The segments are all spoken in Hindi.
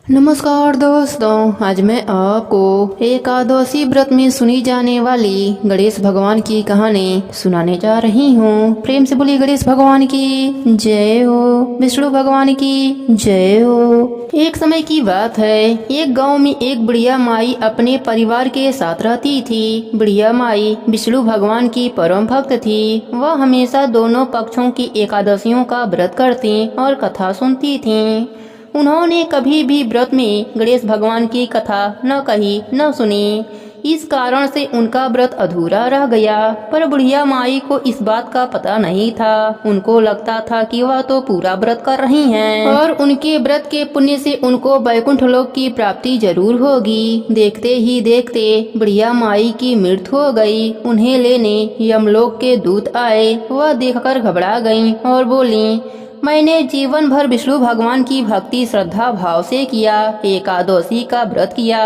नमस्कार दोस्तों, आज मैं आपको एकादशी व्रत में सुनी जाने वाली गणेश भगवान की कहानी सुनाने जा रही हूँ। प्रेम से बोलिए गणेश भगवान की जय हो, विष्णु भगवान की जय हो। एक समय की बात है, एक गांव में एक बुढ़िया माई अपने परिवार के साथ रहती थी। बुढ़िया माई विष्णु भगवान की परम भक्त थी। वह हमेशा दोनों पक्षों की एकादशियों का व्रत करती और कथा सुनती थी। उन्होंने कभी भी व्रत में गणेश भगवान की कथा न कही न सुनी। इस कारण से उनका व्रत अधूरा रह गया। पर बुढ़िया माई को इस बात का पता नहीं था। उनको लगता था कि वह तो पूरा व्रत कर रही हैं और उनके व्रत के पुण्य से उनको वैकुंठ लोक की प्राप्ति जरूर होगी। देखते ही देखते बुढ़िया माई की मृत्यु हो गई। उन्हें लेने यमलोक के दूत आए। वह देखकर घबरा गईं और बोली, मैंने जीवन भर विष्णु भगवान की भक्ति श्रद्धा भाव से किया, एकादशी का व्रत किया।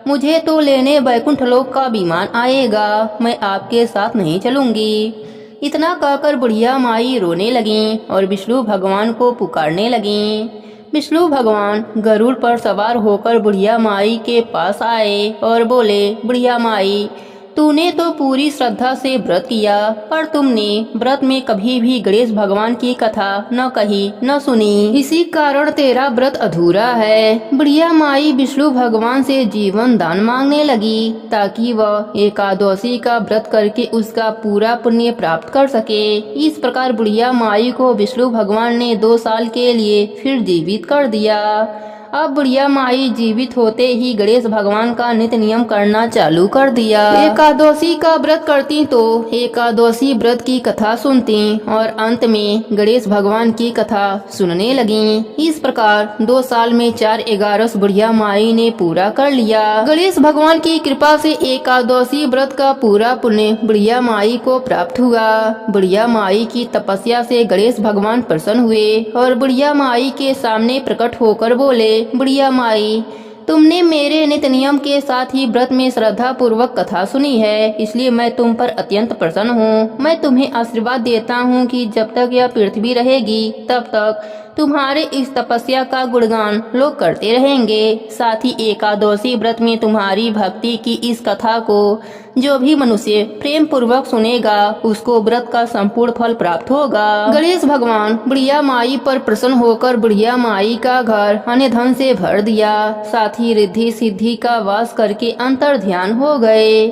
मुझे तो लेने वैकुंठ लोक का विमान आएगा। मैं आपके साथ नहीं चलूंगी। इतना कहकर बुढ़िया माई रोने लगीं और विष्णु भगवान को पुकारने लगीं। विष्णु भगवान गरुड़ पर सवार होकर बुढ़िया माई के पास आए और बोले, बुढ़िया माई, तूने तो पूरी श्रद्धा से व्रत किया, पर तुमने व्रत में कभी भी गणेश भगवान की कथा न कही न सुनी। इसी कारण तेरा व्रत अधूरा है। बुढ़िया माई विष्णु भगवान से जीवन दान मांगने लगी ताकि वह एकादशी का व्रत करके उसका पूरा पुण्य प्राप्त कर सके। इस प्रकार बुढ़िया माई को विष्णु भगवान ने 2 साल के लिए फिर जीवित कर दिया। अब बुढ़िया माई जीवित होते ही गणेश भगवान का नित्य नियम करना चालू कर दिया। एकादशी का व्रत करती तो एकादशी व्रत की कथा सुनती और अंत में गणेश भगवान की कथा सुनने लगी। इस प्रकार 2 साल में 4/11 बुढ़िया माई ने पूरा कर लिया। गणेश भगवान की कृपा से एकादशी व्रत का पूरा पुण्य बुढ़िया माई को प्राप्त हुआ। बुढ़िया माई की तपस्या से गणेश भगवान प्रसन्न हुए और बुढ़िया माई के सामने प्रकट होकर बोले, बुढ़िया माई, तुमने मेरे नित्य नियम के साथ ही व्रत में श्रद्धा पूर्वक कथा सुनी है, इसलिए मैं तुम पर अत्यंत प्रसन्न हूँ। मैं तुम्हें आशीर्वाद देता हूँ कि जब तक यह पृथ्वी रहेगी तब तक तुम्हारे इस तपस्या का गुणगान लोग करते रहेंगे। साथ ही एकादशी व्रत में तुम्हारी भक्ति की इस कथा को जो भी मनुष्य प्रेम पूर्वक सुनेगा उसको व्रत का संपूर्ण फल प्राप्त होगा। गणेश भगवान बुढ़िया माई पर प्रसन्न होकर बुढ़िया माई का घर अन्य धन से भर दिया। साथ ही रिद्धि सिद्धि का वास करके अंतर ध्यान हो गए।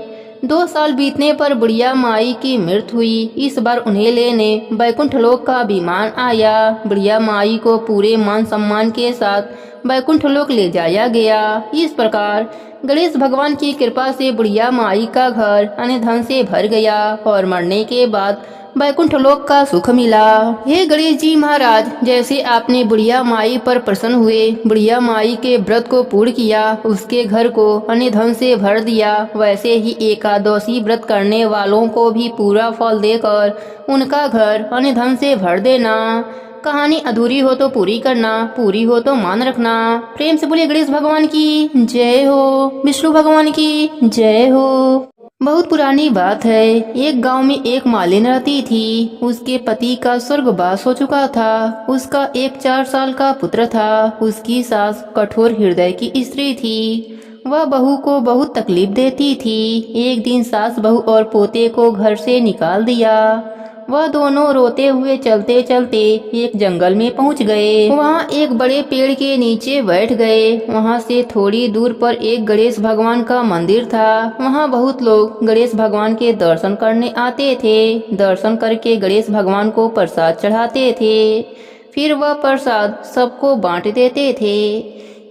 2 साल बीतने पर बुढ़िया माई की मृत्यु हुई। इस बार उन्हें लेने वैकुंठ लोक का विमान आया। बुढ़िया माई को पूरे मान सम्मान के साथ वैकुंठ लोक ले जाया गया। इस प्रकार गणेश भगवान की कृपा से बुढ़िया माई का घर अन्य धन से भर गया और मरने के बाद वैकुंठ लोक का सुख मिला। हे गणेश जी महाराज, जैसे आपने बुढ़िया माई पर प्रसन्न हुए, बुढ़िया माई के व्रत को पूर्ण किया, उसके घर को अन्य धन से भर दिया, वैसे ही एकादशी व्रत करने वालों को भी पूरा फल देकर उनका घर अन्य धन से भर देना। कहानी अधूरी हो तो पूरी करना, पूरी हो तो मान रखना। प्रेम से बोलिए गणेश भगवान की जय हो, विष्णु भगवान की जय हो। बहुत पुरानी बात है। एक गांव में एक मालिन रहती थी। उसके पति का स्वर्गवास हो चुका था। उसका एक 4 साल का पुत्र था। उसकी सास कठोर हृदय की स्त्री थी। वह बहू को बहुत तकलीफ देती थी। एक दिन सास बहू और पोते को घर से निकाल दिया। वह दोनों रोते हुए चलते चलते एक जंगल में पहुंच गए। वहां एक बड़े पेड़ के नीचे बैठ गए। वहां से थोड़ी दूर पर एक गणेश भगवान का मंदिर था। वहां बहुत लोग गणेश भगवान के दर्शन करने आते थे। दर्शन करके गणेश भगवान को प्रसाद चढ़ाते थे। फिर वह प्रसाद सबको बांट देते थे।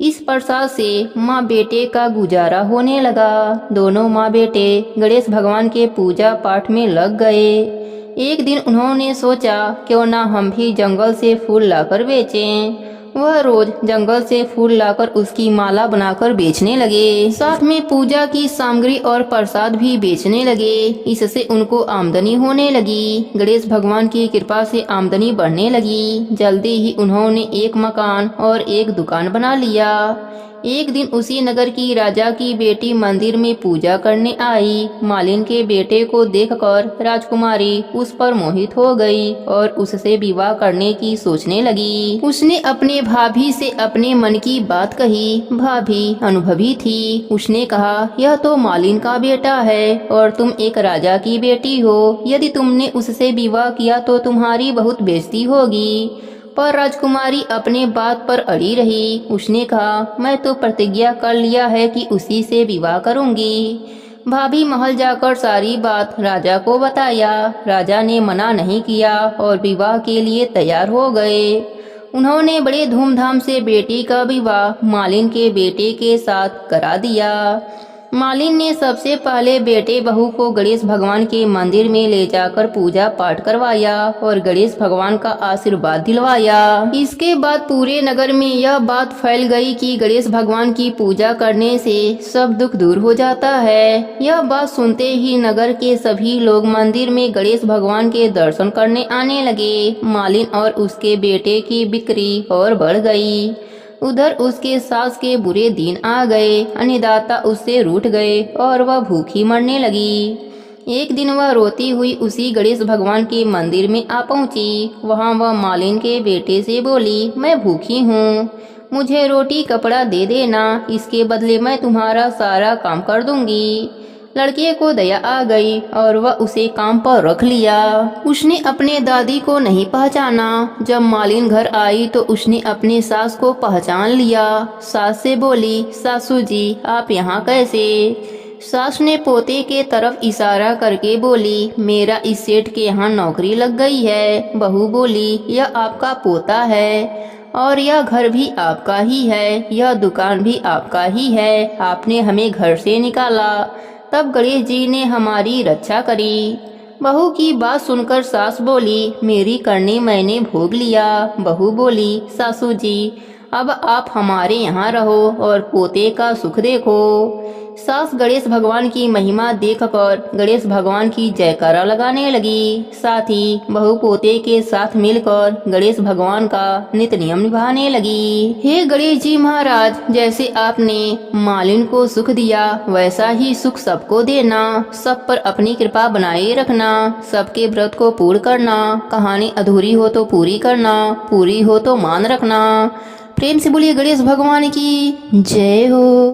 इस प्रसाद से माँ बेटे का गुजारा होने लगा। दोनों माँ बेटे गणेश भगवान के पूजा पाठ में लग गए। एक दिन उन्होंने सोचा, क्यों ना हम भी जंगल से फूल लाकर बेचें। वह रोज जंगल से फूल लाकर उसकी माला बनाकर बेचने लगे। साथ में पूजा की सामग्री और प्रसाद भी बेचने लगे। इससे उनको आमदनी होने लगी। गणेश भगवान की कृपा से आमदनी बढ़ने लगी। जल्दी ही उन्होंने एक मकान और एक दुकान बना लिया। एक दिन उसी नगर की राजा की बेटी मंदिर में पूजा करने आई। मालिन के बेटे को देखकर राजकुमारी उस पर मोहित हो गई और उससे विवाह करने की सोचने लगी। उसने अपने भाभी से अपने मन की बात कही। भाभी अनुभवी थी। उसने कहा, यह तो मालिन का बेटा है और तुम एक राजा की बेटी हो। यदि तुमने उससे विवाह किया तो तुम्हारी बहुत बेइज्जती होगी। पर राजकुमारी अपने बात पर अड़ी रही। उसने कहा, मैं तो प्रतिज्ञा कर लिया है कि उसी से विवाह करूंगी। भाभी महल जाकर सारी बात राजा को बताया। राजा ने मना नहीं किया और विवाह के लिए तैयार हो गए। उन्होंने बड़े धूमधाम से बेटी का विवाह मालिन के बेटे के साथ करा दिया। मालिन ने सबसे पहले बेटे बहू को गणेश भगवान के मंदिर में ले जाकर पूजा पाठ करवाया और गणेश भगवान का आशीर्वाद दिलवाया। इसके बाद पूरे नगर में यह बात फैल गई कि गणेश भगवान की पूजा करने से सब दुख दूर हो जाता है। यह बात सुनते ही नगर के सभी लोग मंदिर में गणेश भगवान के दर्शन करने आने लगे। मालिन और उसके बेटे की बिक्री और बढ़ गई। उधर उसके सास के बुरे दिन आ गए। अन्नदाता उससे रूठ गए और वह भूखी मरने लगी। एक दिन वह रोती हुई उसी गणेश भगवान के मंदिर में आ पहुंची। वहां वह मालिन के बेटे से बोली, मैं भूखी हूँ, मुझे रोटी कपड़ा दे देना, इसके बदले मैं तुम्हारा सारा काम कर दूंगी। लड़के को दया आ गई और वह उसे काम पर रख लिया। उसने अपने दादी को नहीं पहचाना। जब मालिन घर आई तो उसने अपने सास को पहचान लिया। सास से बोली, सासू जी आप यहाँ कैसे? सास ने पोते के तरफ इशारा करके बोली, मेरा इस सेठ के यहाँ नौकरी लग गई है। बहू बोली, यह आपका पोता है और यह घर भी आपका ही है, यह दुकान भी आपका ही है, आपने हमें घर से निकाला, तब गणेश जी ने हमारी रक्षा करी। बहू की बात सुनकर सास बोली, मेरी करनी मैंने भोग लिया। बहू बोली, सासू जी अब आप हमारे यहाँ रहो और पोते का सुख देखो। सास गणेश भगवान की महिमा देखकर गणेश भगवान की जयकारा लगाने लगी। साथ ही बहू पोते के साथ मिलकर गणेश भगवान का नित्य नियम निभाने लगी। हे गणेश जी महाराज, जैसे आपने मालिन को सुख दिया वैसा ही सुख सबको देना। सब पर अपनी कृपा बनाए रखना। सबके व्रत को पूर्ण करना। कहानी अधूरी हो तो पूरी करना, पूरी हो तो मान रखना। प्रेम से बोलिए गणेश भगवान की जय हो।